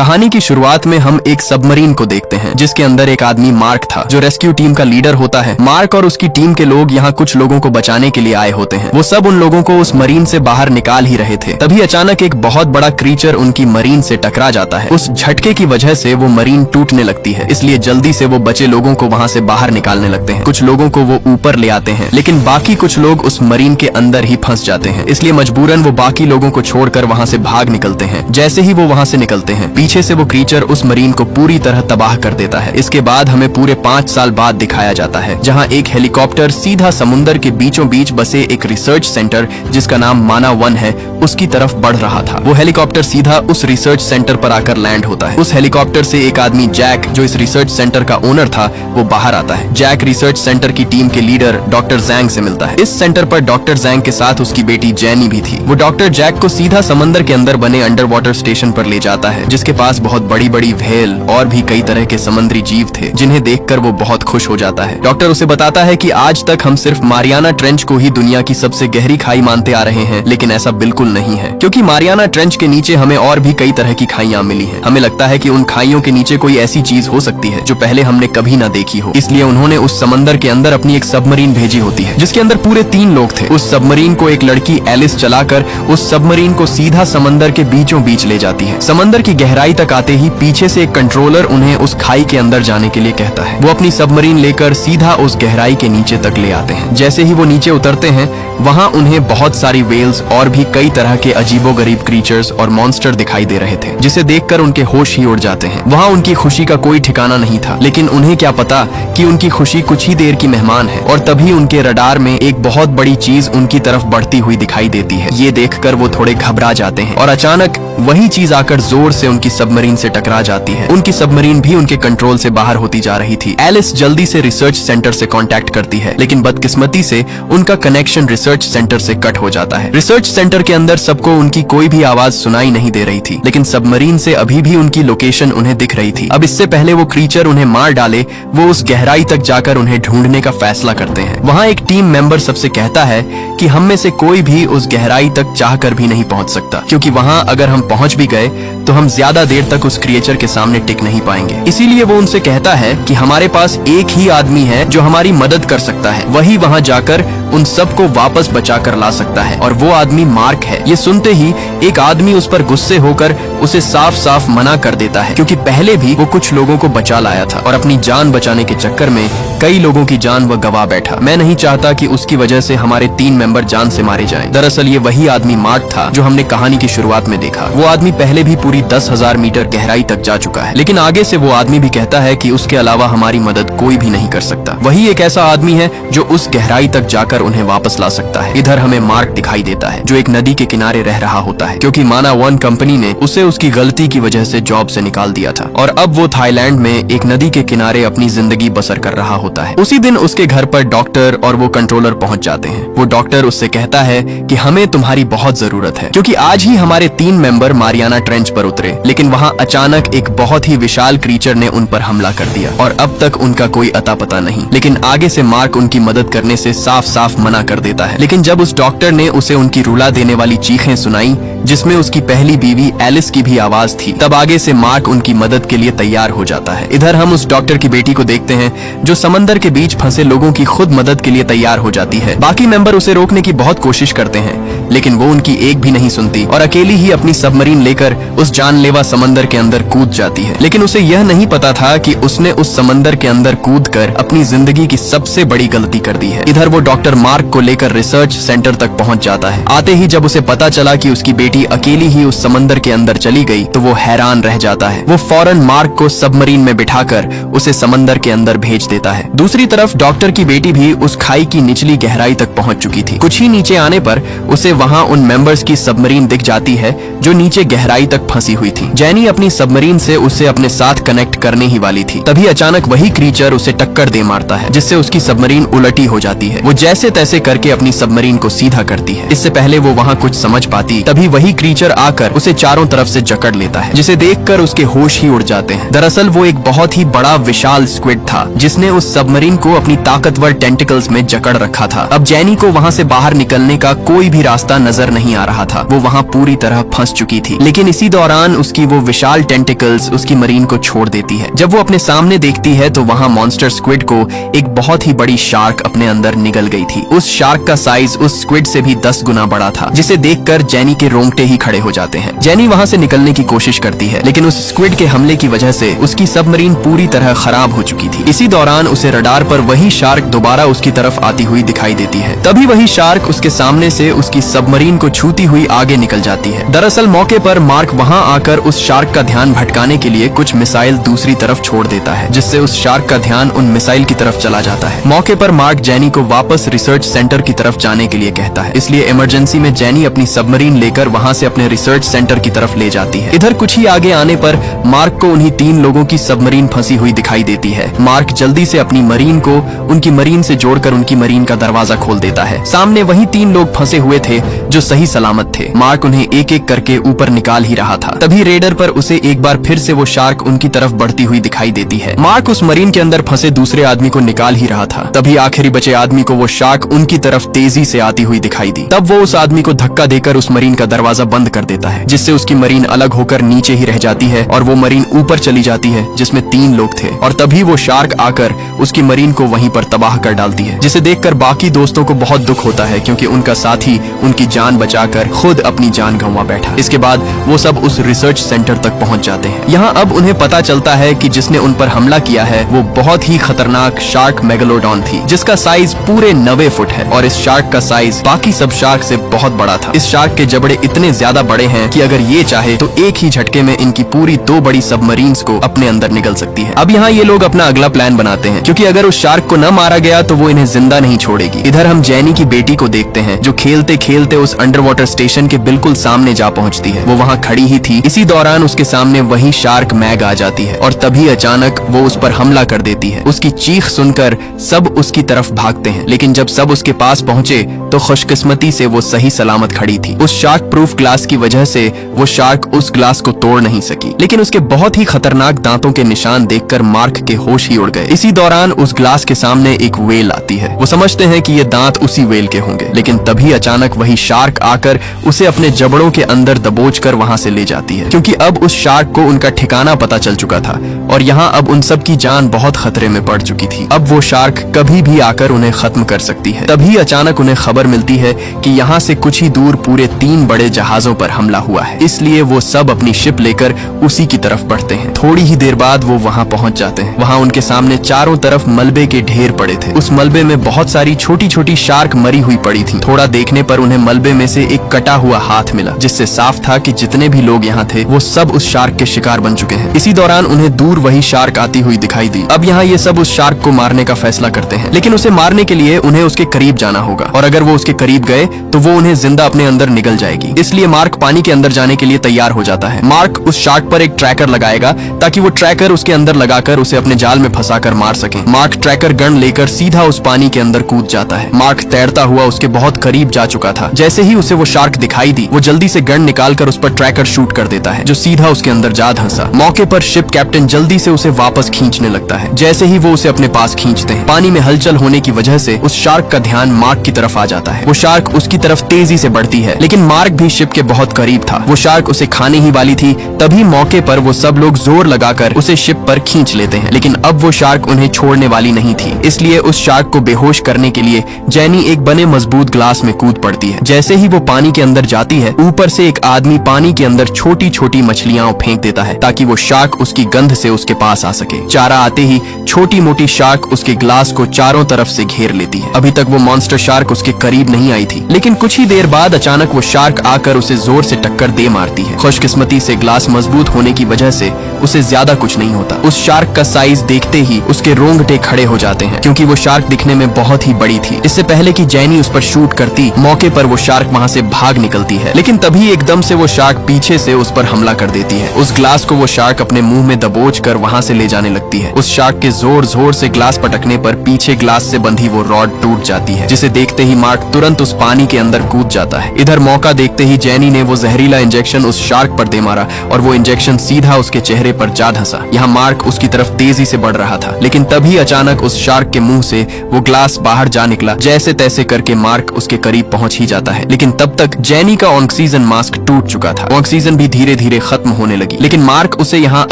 कहानी की शुरुआत में हम एक सबमरीन को देखते हैं जिसके अंदर एक आदमी मार्क था जो रेस्क्यू टीम का लीडर होता है। मार्क और उसकी टीम के लोग यहाँ कुछ लोगों को बचाने के लिए आए होते हैं। वो सब उन लोगों को उस मरीन से बाहर निकाल ही रहे थे। तभी अचानक एक बहुत बड़ा क्रीचर उनकी मरीन से टकरा जाता है। उस झटके की वजह से वो मरीन टूटने लगती है, इसलिए जल्दी से वो बचे लोगों को वहाँ से बाहर निकालने लगते हैं। कुछ लोगों को वो ऊपर ले आते हैं, लेकिन बाकी कुछ लोग उस मरीन के अंदर ही फंस जाते हैं। इसलिए मजबूरन वो बाकी लोगों को छोड़कर वहाँ से भाग निकलते हैं। जैसे ही वो वहाँ से निकलते हैं, पीछे से वो क्रीचर उस मरीन को पूरी तरह तबाह कर देता है। इसके बाद हमें पूरे 5 साल बाद दिखाया जाता है, जहाँ एक हेलीकॉप्टर सीधा समुद्र के बीचों बीच बसे एक रिसर्च सेंटर जिसका नाम माना 1 है उसकी तरफ बढ़ रहा था। वो हेलीकॉप्टर सीधा उस रिसर्च सेंटर पर आकर लैंड होता है। उस हेलीकॉप्टर से एक आदमी जैक, जो इस रिसर्च सेंटर का ओनर था, वो बाहर आता है। जैक रिसर्च सेंटर की टीम के लीडर डॉक्टर जैंग से मिलता है। इस सेंटर पर डॉक्टर जैंग के साथ उसकी बेटी जैनी भी थी। वो डॉक्टर जैक को सीधा समंदर के अंदर बने अंडर वाटर स्टेशन पर ले जाता है, जिसके पास बहुत बड़ी बड़ी व्हेल और भी कई तरह के समुद्री जीव थे, जिन्हें देखकर वो बहुत खुश हो जाता है। डॉक्टर उसे बताता है कि आज तक हम सिर्फ मारियाना ट्रेंच को ही दुनिया की सबसे गहरी खाई मानते आ रहे हैं, लेकिन ऐसा बिल्कुल नहीं है, क्योंकि मारियाना ट्रेंच के नीचे हमें और भी कई तरह की खाइयां मिली हैं। हमें लगता है कि उन खाइयों के नीचे कोई ऐसी चीज हो सकती है जो पहले हमने कभी ना देखी हो। इसलिए उन्होंने उस समंदर के अंदर अपनी एक सबमरीन भेजी होती है, जिसके अंदर पूरे 3 लोग थे। उस सबमरीन को एक लड़की एलिस चलाकर उस सबमरीन को सीधा समंदर के बीचों बीच ले जाती है। समंदर की गहराई तक आते ही पीछे से एक कंट्रोलर उन्हें उस खाई के अंदर जाने के लिए कहता है। वो अपनी सबमरीन लेकर सीधा उस गहराई के नीचे तक ले आते हैं। जैसे ही वो नीचे उतरते हैं, वहाँ उन्हें बहुत सारी वेल्स और भी कई तरह के अजीबोगरीब क्रीचर्स और मॉन्स्टर दिखाई दे रहे थे, जिसे देखकर उनके होश ही उड़ जाते हैं। वहाँ उनकी खुशी का कोई ठिकाना नहीं था, लेकिन उन्हें क्या पता कि उनकी खुशी कुछ ही देर की मेहमान है। और तभी उनके रडार में एक बहुत बड़ी चीज उनकी तरफ बढ़ती हुई दिखाई देती है। ये देखकर वो थोड़े घबरा जाते हैं और अचानक वही चीज आकर जोर से उनकी सबमरीन से टकरा जाती है। उनकी सबमरीन भी उनके कंट्रोल से बाहर होती जा रही थी। एलिस जल्दी से रिसर्च सेंटर से कांटेक्ट करती है, लेकिन बदकिस्मती से उनका कनेक्शन रिसर्च सेंटर से कट हो जाता है। रिसर्च सेंटर के अंदर सबको उनकी कोई भी आवाज सुनाई नहीं दे रही थी, लेकिन सबमरीन से अभी भी उनकी लोकेशन उन्हें दिख रही थी। अब इससे पहले वो क्रीचर उन्हें मार डाले, वो उस गहराई तक जाकर उन्हें ढूंढने का फैसला करते हैं। वहाँ एक टीम मेंबर सबसे कहता है कि हम में से कोई भी उस गहराई तक चाहकर भी नहीं पहुंच सकता, क्योंकि वहाँ अगर हम पहुंच भी गए तो हम ज्यादा देर तक उस क्रिएचर के सामने टिक नहीं पाएंगे। इसीलिए वो उनसे कहता है कि हमारे पास एक ही आदमी है जो हमारी मदद कर सकता है, वही वहाँ जाकर उन सबको वापस बचाकर ला सकता है, और वो आदमी मार्क है। ये सुनते ही एक आदमी उस पर गुस्से होकर उसे साफ साफ मना कर देता है, क्योंकि पहले भी वो कुछ लोगों को बचा लाया था और अपनी जान बचाने के चक्कर में कई लोगों की जान वह गवा बैठा। मैं नहीं चाहता कि उसकी वजह से हमारे 3 मेंबर जान से मारे जाएं। दरअसल ये वही आदमी मार्क था जो हमने कहानी की शुरुआत में देखा। वो आदमी पहले भी पूरी 10,000 मीटर गहराई तक जा चुका है, लेकिन आगे से वो आदमी भी कहता है कि उसके अलावा हमारी मदद कोई भी नहीं कर सकता। वही एक ऐसा आदमी है जो उस गहराई तक जाकर उन्हें वापस ला सकता है। इधर हमें मार्क दिखाई देता है जो एक नदी के किनारे रह रहा होता है, क्योंकि माना 1 कंपनी ने उसे उसकी गलती की वजह से जॉब से निकाल दिया था, और अब वो थाईलैंड में एक नदी के किनारे अपनी जिंदगी बसर कर रहा होता है। उसी दिन उसके घर पर डॉक्टर और वो कंट्रोलर पहुंच जाते हैं। वो डॉक्टर उससे कहता है कि हमें तुम्हारी बहुत जरूरत है, क्योंकि आज ही हमारे 3 मेंबर मारियाना ट्रेंच पर उतरे, लेकिन वहाँ अचानक एक बहुत ही विशाल क्रीचर ने उन पर हमला कर दिया और अब तक उनका कोई अता पता नहीं। लेकिन आगे से मार्क उनकी मदद करने से साफ साफ मना कर देता है। लेकिन जब उस डॉक्टर ने उसे उनकी रुला देने वाली चीखें सुनाई, जिसमें उसकी पहली बीवी एलिस की भी आवाज थी, तब आगे से मार्क उनकी मदद के लिए तैयार हो जाता है। इधर हम उस डॉक्टर की बेटी को देखते हैं जो समंदर के बीच फंसे लोगों की खुद मदद के लिए तैयार हो जाती है। बाकी मेंबर उसे रोकने की बहुत कोशिश करते हैं, लेकिन वो उनकी एक भी नहीं सुनती और अकेली ही अपनी सबमरीन लेकर उस जानलेवा समंदर के अंदर कूद जाती है। लेकिन उसे यह नहीं पता था कि उसने उस समंदर के अंदर कूदकर अपनी जिंदगी की सबसे बड़ी गलती कर दी है। इधर वो डॉक्टर मार्क को लेकर रिसर्च सेंटर तक पहुंच जाता है। आते ही जब उसे पता चला कि उसकी बेटी अकेली ही उस समंदर के अंदर चली गई, तो वो हैरान रह जाता है। वो फौरन मार्क को सबमरीन में बिठाकर उसे समंदर के अंदर भेज देता है। दूसरी तरफ डॉक्टर की बेटी भी उस खाई की निचली गहराई तक पहुंच चुकी थी। कुछ ही नीचे आने पर उसे वहां उन मेंबर्स की सबमरीन दिख जाती है जो नीचे गहराई तक फंसी हुई थी। जैनी अपनी सबमरीन से उसे अपने साथ कनेक्ट करने ही वाली थी, तभी अचानक वही क्रीचर उसे टक्कर दे मारता है, जिससे उसकी सबमरीन उलटी हो जाती है। वो जैसे तैसे करके अपनी सबमरीन को सीधा करती है। इससे पहले वो वहाँ कुछ समझ पाती, तभी वही क्रीचर आकर उसे चारों तरफ से जकड़ लेता है, जिसे देखकर उसके होश ही उड़ जाते हैं। दरअसल वो एक बहुत ही बड़ा विशाल स्क्विड था, जिसने उस सबमरीन को अपनी ताकतवर टेंटिकल्स में जकड़ रखा था। अब जैनी को वहाँ से बाहर निकलने का कोई भी रास्ता नजर नहीं आ रहा था। वो वहाँ पूरी तरह फंस चुकी थी, लेकिन इसी दौरान उसकी वो विशाल टेंटिकल्स उसकी मरीन को छोड़ देती है। जब वो अपने सामने देखती है तो वहाँ मॉन्स्टर स्क्विड को एक बहुत ही बड़ी शार्क अपने अंदर निगल गई थी। उस शार्क का साइज उस स्क्विड से भी 10 गुना बड़ा था, जिसे देखकर जेनी के रोंगटे ही खड़े हो जाते हैं। जेनी वहाँ से निकलने की कोशिश करती है, लेकिन उस स्क्विड के हमले की वजह से उसकी सबमरीन पूरी तरह खराब हो चुकी थी। इसी दौरान उसे रडार पर वही शार्क दोबारा उसकी तरफ आती हुई दिखाई देती है। तभी वही शार्क उसके सामने से उसकी सबमरीन को छूती हुई आगे निकल जाती है। दरअसल मौके पर मार्क वहाँ आकर उस शार्क का ध्यान भटकाने के लिए कुछ मिसाइल दूसरी तरफ छोड़ देता है, जिससे उस शार्क का ध्यान उन मिसाइल की तरफ चला जाता है। मौके पर मार्क जेनी को वापस रिसर्च सेंटर की तरफ जाने के लिए कहता है, इसलिए इमरजेंसी में जेनी अपनी सबमरीन लेकर वहाँ से अपने रिसर्च सेंटर की तरफ ले जाती है। इधर कुछ ही आगे आने पर मार्क को उन्हीं 3 लोगों की सबमरीन फंसी हुई दिखाई देती है। मार्क जल्दी से अपनी मरीन को उनकी मरीन से जोड़कर उनकी मरीन का दरवाजा खोल देता है। सामने वही 3 लोग फंसे हुए थे जो सही सलामत थे। मार्क उन्हें एक एक करके ऊपर निकाल ही रहा था, तभी रेडर पर उसे एक बार फिर से वो शार्क उनकी तरफ बढ़ती हुई दिखाई देती है। मार्क उस मरीन के अंदर फंसे दूसरे आदमी को निकाल ही रहा था, तभी आखिरी बचे आदमी को वो शार्क उनकी तरफ तेजी से आती हुई दिखाई दी। तब वो उस आदमी को धक्का देकर उस मरीन का दरवाजा बंद कर देता है, जिससे उसकी मरीन अलग होकर नीचे ही रह जाती है और वो मरीन ऊपर चली जाती है जिसमें 3 लोग थे। और तभी वो शार्क आकर उसकी मरीन को वहीं पर तबाह कर डालती है, जिसे देखकर बाकी दोस्तों को बहुत दुख होता है, क्योंकि उनका साथी उनकी जान बचाकर खुद अपनी जान गंवा बैठा। इसके बाद वो सब उस रिसर्च सेंटर तक पहुंच जाते हैं। यहाँ अब उन्हें पता चलता है कि जिसने उन पर हमला किया है वो बहुत ही खतरनाक शार्क मेगालोडॉन थी, जिसका साइज पूरे 90 फुट है और इस शार्क का साइज बाकी सब शार्क से बहुत बड़ा था। इस शार्क के जबड़े इतने ज्यादा बड़े हैं कि अगर ये चाहे तो एक ही झटके में इनकी पूरी 2 बड़ी सबमरीन्स को अपने अंदर निगल सकती है। अब यहाँ ये लोग अपना अगला प्लान बनाते हैं, क्योंकि अगर उस शार्क को न मारा गया तो वो इन्हें जिंदा नहीं छोड़ेगी। इधर हम जेनी की बेटी को देखते हैं, जो खेलते खेलते उस अंडर वाटर स्टेशन के बिल्कुल सामने जा पहुंचती है। वो वहाँ खड़ी ही थी। इसी दौरान उसके सामने वही शार्क मैग आ जाती है और तभी अचानक वो उस पर हमला कर देती है। उसकी चीख सुनकर सब उसकी तरफ भागते हैं, लेकिन जब सब उसके पास पहुंचे तो खुशकिस्मती से वो सही सलामत खड़ी थी। उस शार्क प्रूफ ग्लास की वजह से वो शार्क उस ग्लास को तोड़ नहीं सकी, लेकिन उसके बहुत ही खतरनाक दांतों के निशान देखकर मार्क के होश ही उड़ गए। इसी दौरान उस ग्लास के सामने एक वेल आती है। वो समझते हैं कि ये दांत उसी वेल के होंगे, लेकिन तभी अचानक वही शार्क आकर उसे अपने जबड़ों के अंदर दबोचकर वहां से ले जाती है, क्योंकि अब उस शार्क को उनका ठिकाना पता चल चुका था और यहाँ अब उन सब की जान बहुत खतरे में पड़ चुकी थी। अब वो शार्क कभी भी आकर उन्हें खत्म कर सकती है। तभी अचानक उन्हें खबर मिलती है कि यहाँ से कुछ ही दूर पूरे 3 बड़े जहाजों पर हमला हुआ है, इसलिए वो सब अपनी शिप लेकर उसी की तरफ बढ़ते हैं। थोड़ी ही देर बाद वो वहाँ पहुँच जाते हैं। वहाँ उनके सामने चारों तरफ मलबे के ढेर पड़े थे। उस मलबे में बहुत सारी छोटी छोटी शार्क मरी हुई पड़ी थी। थोड़ा देखने पर उन्हें मलबे में से एक कटा हुआ हाथ मिला, जिससे साफ था कि जितने भी लोग यहाँ थे वो सब उस शार्क के शिकार बन चुके हैं। इसी दौरान उन्हें दूर वही शार्क आती हुई दिखाई दी। अब यहाँ ये सब उस शार्क को मारने का फैसला करते हैं, लेकिन उसे मारने के लिए उन्हें उसके करीब जाना होगा और अगर वो उसके करीब गए तो वो उन्हें जिंदा अपने अंदर निगल जाएगी। इसलिए मार्क पानी के अंदर जाने के लिए तैयार हो जाता है। मार्क उस शार्क पर एक ट्रैकर लगाएगा ताकि वो ट्रैकर उसके अंदर लगाकर उसे अपने जाल में फंसाकर मार सके। मार्क ट्रैकर गन लेकर सीधा उस पानी के अंदर कूद जाता है। मार्क तैरता हुआ उसके बहुत करीब जा चुका था। जैसे ही उसे वो शार्क दिखाई दी, वो जल्दी से गन निकालकर उस पर ट्रैकर शूट कर देता है, जो सीधा उसके अंदर जा धंसा। मौके पर शिप कैप्टन जल्दी से उसे वापस खींचने लगता है। जैसे ही वो उसे अपने पास खींचते हैं, पानी में हलचल होने की वजह से उस शार्क का ध्यान मार्क की तरफ आ जाता है। वो शार्क उसकी तरफ तेजी से बढ़ती है, लेकिन मार्क भी शिप के बहुत करीब था। वो शार्क उसे खाने ही वाली थी। तभी मौके पर वो सब लोग जोर लगाकर उसे शिप पर खींच लेते हैं, लेकिन अब वो शार्क उन्हें छोड़ने वाली नहीं थी। इसलिए उस शार्क को बेहोश करने के लिए जेनी एक बने मजबूत ग्लास में कूद पड़ती है। जैसे ही वो पानी के अंदर जाती है, ऊपर से एक आदमी पानी के अंदर छोटी छोटी मछलियां फेंक देता है ताकि वो शार्क उसकी गंध से उसके पास आ सके। चारा आते ही छोटी मोटी शार्क उसके ग्लास को चारों तरफ से घेर लेती है। अभी तक वो मॉन्स्टर शार्क उसके करीब नहीं आई थी, लेकिन कुछ ही देर बाद अचानक वो शार्क आकर उसे जोर से टक्कर दे मारती है। खुशकिस्मती से ग्लास मजबूत होने की वजह से उसे ज्यादा कुछ नहीं होता। उस शार्क का साइज देखते ही उसके रोंगटे खड़े हो जाते हैं, क्योंकि वो शार्क दिखने में बहुत ही बड़ी थी। इससे पहले कि जेनी उस पर शूट करती, मौके पर वो शार्क वहाँ से भाग निकलती है, लेकिन तभी एकदम से वो शार्क पीछे से उस पर हमला कर देती है। उस ग्लास को वो शार्क अपने मुंह में दबोच कर वहाँ से ले जाने लगती है। उस शार्क के जोर जोर से ग्लास पटकने पर पीछे ग्लास से बंधी वो रॉड टूट जाती है, जिसे देखते ही मार्क तुरंत उस पानी के अंदर कूद जाता है। इधर मौका देखते ही जेनी ने वो जहरीला इंजेक्शन उस शार्क पर दे मारा और वो इंजेक्शन सीधा उसके चेहरे चेहरे पर जा धंसा। यहाँ मार्क उसकी तरफ तेजी से बढ़ रहा था, लेकिन तभी अचानक उस शार्क के मुंह से वो ग्लास बाहर जा निकला। जैसे तैसे करके मार्क उसके करीब पहुंच ही जाता है, लेकिन तब तक जेनी का ऑक्सीजन मास्क टूट चुका था। ऑक्सीजन भी धीरे धीरे खत्म होने लगी, लेकिन मार्क उसे यहाँ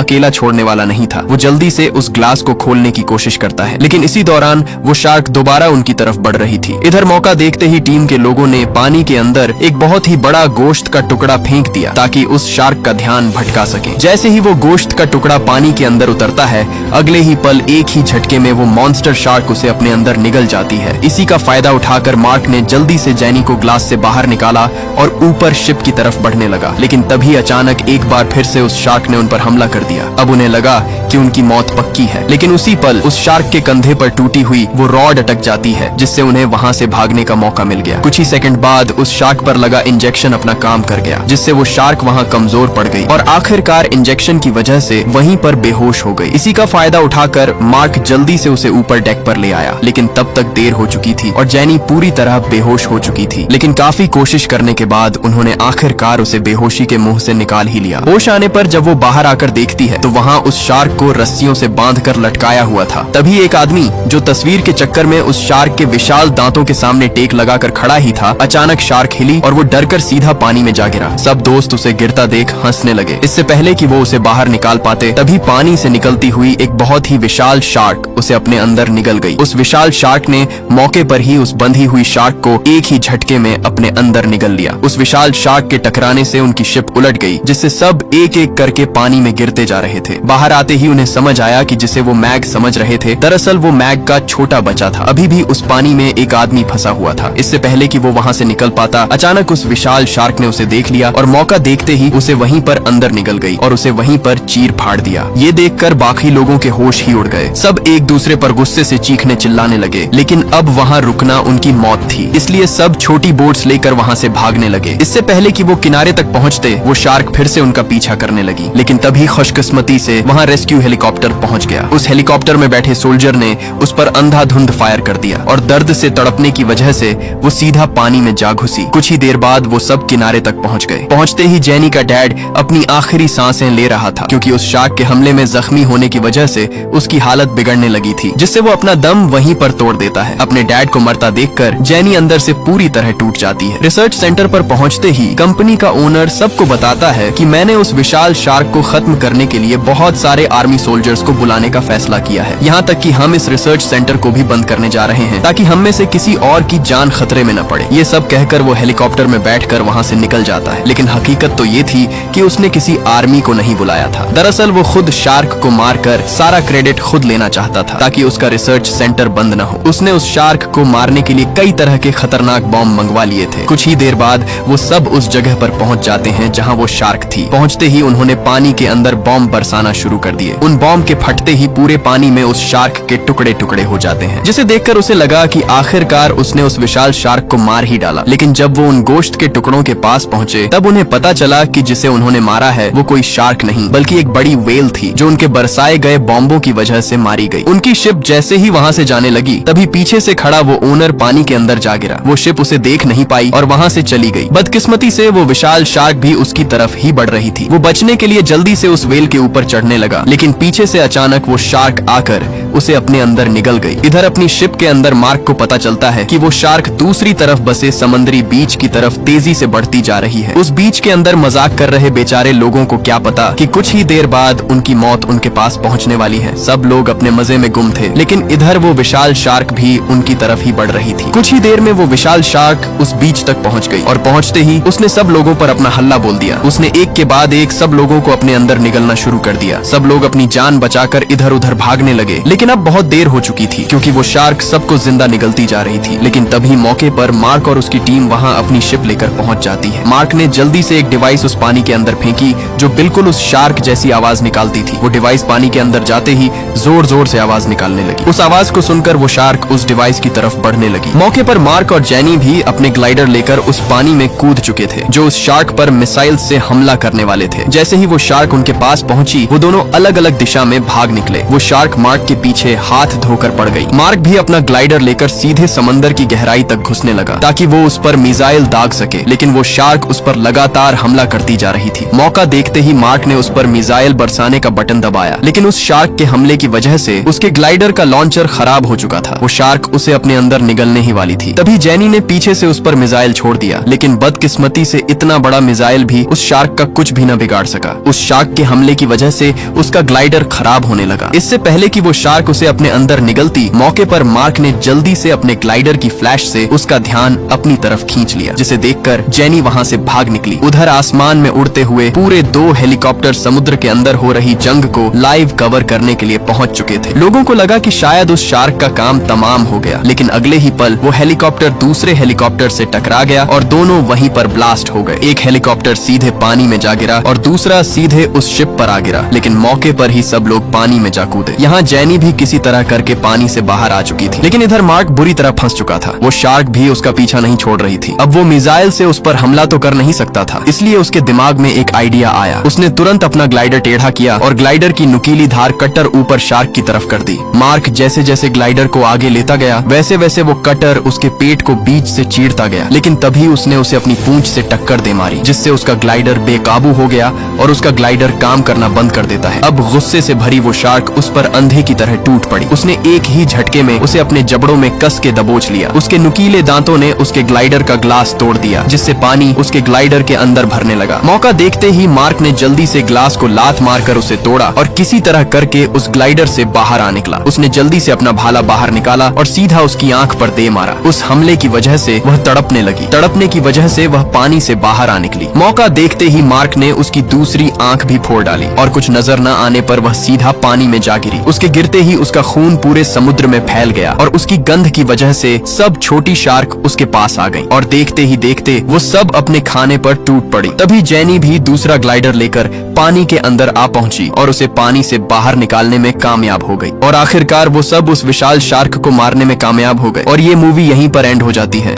अकेला छोड़ने वाला नहीं था। वो जल्दी से उस ग्लास को खोलने की कोशिश करता है, लेकिन इसी दौरान वो शार्क दोबारा उनकी तरफ बढ़ रही थी। इधर मौका देखते ही टीम के लोगों ने पानी के अंदर एक बहुत ही बड़ा गोश्त का टुकड़ा फेंक दिया ताकि उस शार्क का ध्यान भटका सके। जैसे ही वो गोश्त का टुकड़ा पानी के अंदर उतरता है, अगले ही पल एक ही झटके में वो मॉन्स्टर शार्क उसे अपने अंदर निगल जाती है। इसी का फायदा उठाकर मार्क ने जल्दी से जेनी को ग्लास से बाहर निकाला और ऊपर शिप की तरफ बढ़ने लगा, लेकिन तभी अचानक एक बार फिर से उस शार्क ने उन पर हमला कर दिया। अब उन्हें लगा कि उनकी मौत पक्की है, लेकिन उसी पल उस शार्क के कंधे पर टूटी हुई वो रॉड अटक जाती है, जिससे उन्हें वहां से भागने का मौका मिल गया। कुछ ही सेकंड बाद उस शार्क पर लगा इंजेक्शन अपना काम कर गया, जिससे वो शार्क वहां कमजोर पड़ गई और आखिरकार इंजेक्शन की वजह से वहीं पर बेहोश हो गई। इसी का फायदा उठाकर मार्क जल्दी से उसे ऊपर डेक पर ले आया, लेकिन तब तक देर हो चुकी थी और जेनी पूरी तरह बेहोश हो चुकी थी। लेकिन काफी कोशिश करने के बाद उन्होंने आखिरकार उसे बेहोशी के मुंह से निकाल ही लिया। होश आने पर जब वो बाहर आकर देखती है तो वहाँ उस शार्क को रस्सियों से बांधकर लटकाया हुआ था। तभी एक आदमी जो तस्वीर के चक्कर में उस शार्क के विशाल दांतों के सामने टेक लगाकर खड़ा ही था, अचानक शार्क हिली और वो डरकर सीधा पानी में जा गिरा। सब दोस्त उसे गिरता देख हंसने लगे। इससे पहले कि वो उसे बाहर निकाल पाते, तभी पानी से निकलती हुई एक बहुत ही विशाल शार्क उसे अपने अंदर निगल गई। उस विशाल शार्क ने मौके पर ही उस बंधी हुई शार्क को एक ही झटके में अपने अंदर निगल लिया। उस विशाल शार्क के टकराने से उनकी शिप उलट गई, जिससे सब एक एक करके पानी में गिरते जा रहे थे। बाहर आते ही उन्हें समझ आया कि जिसे वो मैग समझ रहे थे, दरअसल वो मैग का छोटा बच्चा था। अभी भी उस पानी में एक आदमी फंसा हुआ था। इससे पहले कि वो वहां से निकल पाता, अचानक उस विशाल शार्क ने उसे देख लिया और मौका देखते ही उसे वहीं पर अंदर निकल गई और उसे वहीं पर चीर फाड़ दिया। ये देखकर बाकी लोगों के होश ही उड़ गए। सब एक दूसरे पर गुस्से से चीखने चिल्लाने लगे, लेकिन अब वहाँ रुकना उनकी मौत थी, इसलिए सब छोटी बोट्स लेकर वहाँ से भागने लगे। इससे पहले कि वो किनारे तक पहुँचते, वो शार्क फिर से उनका पीछा करने लगी, लेकिन तभी खुशकिस्मती से वहाँ रेस्क्यू हेलीकॉप्टर पहुँच गया। उस हेलीकॉप्टर में बैठे सोल्जर ने उस पर अंधाधुंध फायर कर दिया और दर्द से तड़पने की वजह से वो सीधा पानी में जा घुसी। कुछ ही देर बाद वो सब किनारे तक पहुँच गए। पहुँचते ही जेनी का डैड अपनी आखिरी सांसें ले रहा था, क्योंकि उस शार्क के हमले में जख्मी होने की वजह से उसकी हालत बिगड़ने लगी थी, जिससे वो अपना दम वहीं पर तोड़ देता है। अपने डैड को मरता देखकर जेनी अंदर से पूरी तरह टूट जाती है। रिसर्च सेंटर पर पहुंचते ही कंपनी का ओनर सबको बताता है कि मैंने उस विशाल शार्क को खत्म करने के लिए बहुत सारे आर्मी सोल्जर्स को बुलाने का फैसला किया है। यहाँ तक कि हम इस रिसर्च सेंटर को भी बंद करने जा रहे हैं, ताकि हम में से किसी और की जान खतरे में न पड़े। ये सब कहकर वो हेलीकॉप्टर में बैठकर वहाँ से निकल जाता है, लेकिन हकीकत तो ये थी कि उसने किसी आर्मी को नहीं बुलाया था। दरअसल वो खुद शार्क को मारकर सारा क्रेडिट खुद लेना चाहता था, ताकि उसका रिसर्च सेंटर बंद न हो। उसने उस शार्क को मारने के लिए कई तरह के खतरनाक बॉम्ब मंगवा लिए थे। कुछ ही देर बाद वो सब उस जगह पर पहुंच जाते हैं जहां वो शार्क थी। पहुंचते ही उन्होंने पानी के अंदर बॉम्ब बरसाना शुरू कर दिए। उन बॉम्ब के फटते ही पूरे पानी में उस शार्क के टुकड़े टुकड़े हो जाते हैं, जिसे देखकर उसे लगा कि आखिरकार उसने उस विशाल शार्क को मार ही डाला। लेकिन जब वो उन गोश्त के टुकड़ों के पास पहुंचे, तब उन्हें पता चला कि जिसे उन्होंने मारा है वो कोई शार्क नहीं, बल्कि एक बड़ी वेल थी, जो उनके बरसाए गए बॉम्बों की वजह से मारी गई। उनकी शिप जैसे ही वहां से जाने लगी, तभी पीछे से खड़ा वो ओनर पानी के अंदर जा गिरा। वो शिप उसे देख नहीं पाई और वहां से चली गई। बदकिस्मती से वो विशाल शार्क भी उसकी तरफ ही बढ़ रही थी। वो बचने के लिए जल्दी से उस वेल के ऊपर चढ़ने लगा, लेकिन पीछे से अचानक वो शार्क आकर उसे अपने अंदर निगल गई। इधर अपनी शिप के अंदर मार्क को पता चलता है कि वो शार्क दूसरी तरफ बसे समुद्री बीच की तरफ तेजी से बढ़ती जा रही है। उस बीच के अंदर मजाक कर रहे बेचारे लोगों को क्या पता कि कुछ ही देर बाद उनकी मौत उनके पास पहुंचने वाली है। सब लोग अपने मजे में गुम थे, लेकिन इधर वो विशाल शार्क भी उनकी तरफ ही बढ़ रही थी। कुछ ही देर में वो विशाल शार्क उस बीच तक पहुंच गई और पहुंचते ही उसने सब लोगों पर अपना हल्ला बोल दिया। उसने एक के बाद एक सब लोगों को अपने अंदर निगलना शुरू कर दिया। सब लोग अपनी जान बचाकर इधर उधर भागने लगे, लेकिन अब बहुत देर हो चुकी थी, क्योंकि वो शार्क सबको जिंदा निगलती जा रही थी। लेकिन तभी मौके पर मार्क और उसकी टीम वहां अपनी शिप लेकर पहुंच जाती है। मार्क ने जल्दी से एक डिवाइस उस पानी के अंदर फेंकी, जो बिल्कुल उस शार्क जैसी आवाज निकालती थी। वो डिवाइस पानी के अंदर जाते ही जोर जोर से आवाज निकालने लगी। उस आवाज को सुनकर वो शार्क उस डिवाइस की तरफ बढ़ने लगी। मौके पर मार्क और जेनी भी अपने ग्लाइडर लेकर उस पानी में कूद चुके थे, जो उस शार्क पर मिसाइल से हमला करने वाले थे। जैसे ही वो शार्क उनके पास पहुंची, वो दोनों अलग अलग दिशा में भाग निकले। वो शार्क मार्क के पीछे हाथ धोकर पड़ गई। मार्क भी अपना ग्लाइडर लेकर सीधे समंदर की गहराई तक घुसने लगा ताकि वो उस पर मिसाइल दाग सके, लेकिन वो शार्क उस पर लगातार हमला करती जा रही थी। मौका देखते ही मार्क ने उस पर मिसाइल बरसाने का बटन दबाया, लेकिन उस शार्क के हमले की वजह से उसके ग्लाइडर का लॉन्चर खराब हो चुका था। वो शार्क उसे अपने अंदर निगलने ही वाली थी। तभी जेनी ने पीछे से उस पर मिसाइल छोड़ दिया, लेकिन बदकिस्मती से इतना बड़ा मिसाइल भी उस शार्क का कुछ भी न बिगाड़ सका। उस शार्क के हमले की वजह से उसका ग्लाइडर खराब होने लगा। इससे पहले कि वो शार्क उसे अपने अंदर निगलती, मौके पर मार्क ने जल्दी से अपने ग्लाइडर की फ्लैश से उसका ध्यान अपनी तरफ खींच लिया, जिसे देखकर जेनी वहां से भाग निकली। उधर आसमान में उड़ते हुए पूरे 2 हेलीकॉप्टर समुद्र के अंदर हो रही जंग को लाइव कवर करने के लिए पहुंच चुके थे। लोगों को लगा कि शायद उस शार्क का काम तमाम हो गया, लेकिन अगले ही पल वो हेलीकॉप्टर दूसरे हेलीकॉप्टर से टकरा गया और दोनों वहीं पर ब्लास्ट हो गए। एक हेलीकॉप्टर सीधे पानी में जा गिरा और दूसरा सीधे उस शिप पर आ गिरा, लेकिन मौके पर ही सब लोग पानी में जा कूदे। यहाँ जेनी भी किसी तरह करके पानी से बाहर आ चुकी थी, लेकिन इधर मार्क बुरी तरह फंस चुका था। वो शार्क भी उसका पीछा नहीं छोड़ रही थी। अब वो मिसाइल से उस पर हमला तो कर नहीं सकता था, इसलिए उसके दिमाग में एक आइडिया आया। उसने तुरंत अपना ग्लाइडर टेढ़ा किया और ग्लाइडर की नुकीली धार कटर ऊपर शार्क की तरफ कर दी। मार्क जैसे जैसे ग्लाइडर को आगे लेता गया, वैसे वैसे वो कटर उसके पेट को बीच से चीरता गया, लेकिन तभी उसने उसे अपनी पूंछ से टक्कर दे मारी, जिससे उसका ग्लाइडर बेकाबू हो गया और उसका ग्लाइडर काम करना बंद कर देता है। अब गुस्से से भरी वो शार्क उस पर अंधे की तरह टूट पड़ी। उसने एक ही झटके में उसे अपने जबड़ों में कस के दबोच लिया। उसके नुकीले दांतों ने उसके ग्लाइडर का ग्लास तोड़ दिया, जिससे पानी उसके ग्लाइडर के अंदर भरने लगा। मौका देखते ही मार्क ने जल्दी से ग्लास को लात मारकर उसे तोड़ा और किसी तरह करके उस ग्लाइडर से बाहर आ निकला। उसने जल्दी से अपना भाला बाहर निकाला और सीधा उसकी आंख पर दे मारा। उस हमले की वजह से वह तड़पने लगी। तड़पने की वजह से वह पानी से बाहर आ निकली। मौका देखते ही मार्क ने उसकी दूसरी आंख भी फोड़ डाली और कुछ नजर न आने पर वह सीधा पानी में जा गिरी। उसके गिरते ही उसका खून पूरे समुद्र में फैल गया और उसकी गंध की वजह से सब छोटी शार्क उसके पास आ गई और देखते ही देखते वो सब अपने खाने पर टूट पड़ी। तभी जेनी भी दूसरा ग्लाइडर लेकर पानी के अंदर आ पहुंची और उसे पानी से बाहर निकालने में कामयाब हो गई और आखिरकार वो सब उस विशाल शार्क को मारने में कामयाब हो गए और ये मूवी यहीं पर एंड हो जाती है।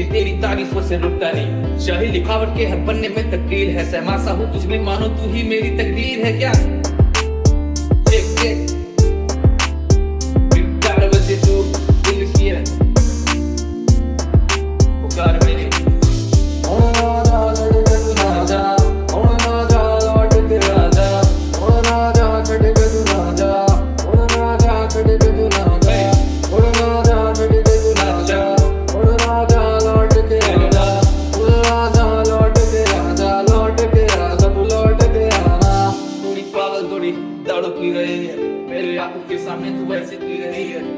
तेरी तारीफों से रुकता नहीं, शाही लिखावट के हर पन्ने में तकदीर है। सहमासा हूँ तुझ में, मानो तू ही मेरी तकदीर है। क्या तू दिल की है पुकार मेरी।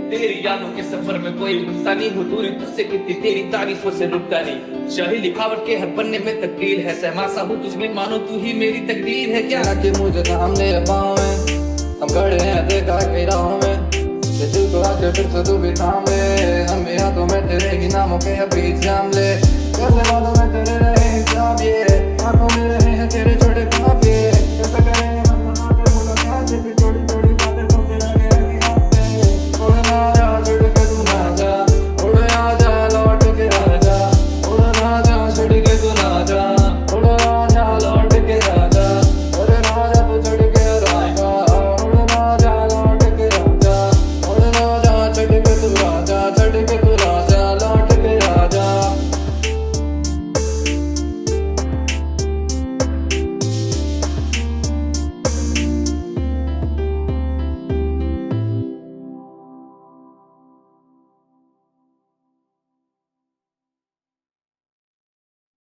तेरी यादों के सफर में कोई गुस्सा नहीं हो, दूरी तुझसे कितनी तेरी तारीफों से रुकता नहीं। शाही लिखावट के हर पन्ने में तकदीर है। सहमासा हूँ तुझ में, मानो तू ही मेरी तकदीर है। क्या कि मुझे सामने पाँव में हम खड़े हैं देखा के राहों में, दिल को आके फिर से तू भी थाम ले। हम हाथों में तेरे ही नामों के अभी जाम ले, करने वालों में तेरे रहे हिसाब, ये आंखों में रहे हैं तेरे छोटे ख्वाब।